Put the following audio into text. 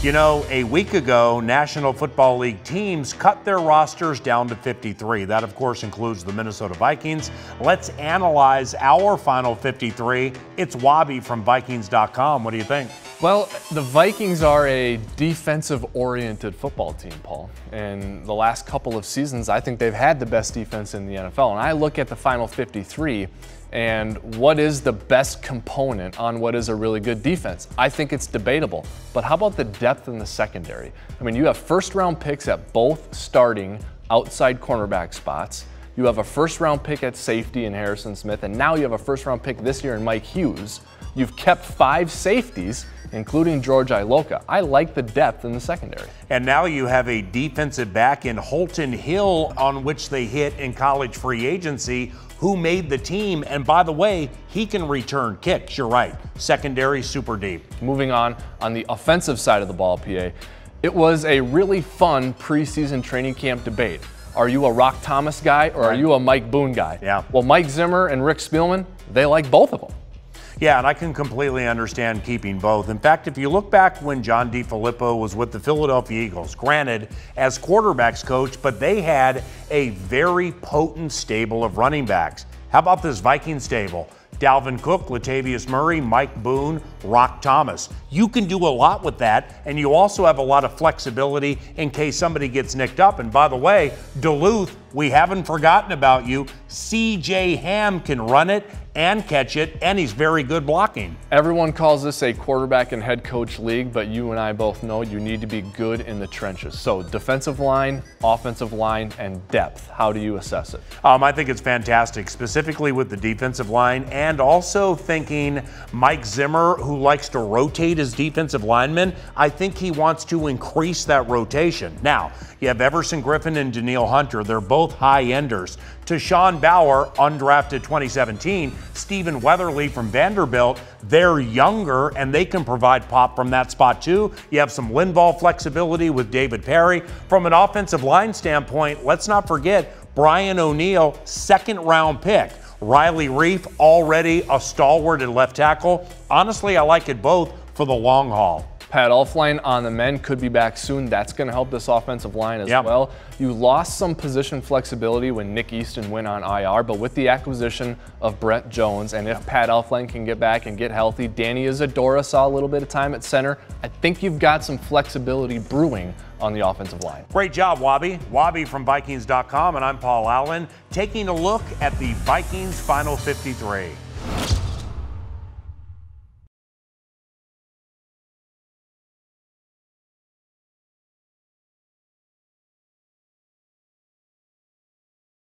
You know, a week ago, National Football League teams cut their rosters down to 53. That, of course, includes the Minnesota Vikings. Let's analyze our final 53. It's Wobby from Vikings.com. What do you think? Well, the Vikings are a defensive-oriented football team, Paul. And the last couple of seasons, I think they've had the best defense in the NFL. And I look at the final 53, and what is the best component on what is a really good defense? I think it's debatable. But how about the depth in the secondary? I mean, you have first-round picks at both starting outside cornerback spots. You have a first-round pick at safety in Harrison Smith, and now you have a first-round pick this year in Mike Hughes. You've kept 5 safeties, including George Iloka. I like the depth in the secondary. And now you have a defensive back in Holton Hill, on which they hit in college free agency, who made the team. And by the way, he can return kicks. You're right. Secondary, super deep. Moving on the offensive side of the ball, PA, it was a really fun preseason training camp debate. Are you a Rock Thomas guy or are you a Mike Boone guy? Yeah. Well, Mike Zimmer and Rick Spielman, they like both of them. Yeah, and I can completely understand keeping both. In fact, if you look back when John DeFilippo was with the Philadelphia Eagles, granted, as quarterbacks coach, but they had a very potent stable of running backs. How about this Viking stable? Dalvin Cook, Latavius Murray, Mike Boone, Rock Thomas. You can do a lot with that, and you also have a lot of flexibility in case somebody gets nicked up. And by the way, Duluth, we haven't forgotten about you. C.J. Ham can run it and catch it, and he's very good blocking. Everyone calls this a quarterback and head coach league, but you and I both know you need to be good in the trenches. So defensive line, offensive line, and depth. How do you assess it? I think it's fantastic, specifically with the defensive line, and also thinking Mike Zimmer, who likes to rotate his defensive linemen, I think he wants to increase that rotation. Now, you have Everson Griffin and Danielle Hunter. They're both high-enders. Tashawn Bauer, undrafted 2017, Stephen Weatherly from Vanderbilt, they're younger and they can provide pop from that spot too. You have some Linval flexibility with David Perry. From an offensive line standpoint, let's not forget Brian O'Neill, 2nd round pick. Riley Reif, already a stalwart at left tackle. Honestly, I like it both for the long haul. Pat Elflein on the men could be back soon. That's going to help this offensive line as well. You lost some position flexibility when Nick Easton went on IR, but with the acquisition of Brett Jones, and if Pat Elflein can get back and get healthy, Danny Isadora saw a little bit of time at center. I think you've got some flexibility brewing on the offensive line. Great job, Wobby. Wobby from Vikings.com, and I'm Paul Allen, taking a look at the Vikings final 53.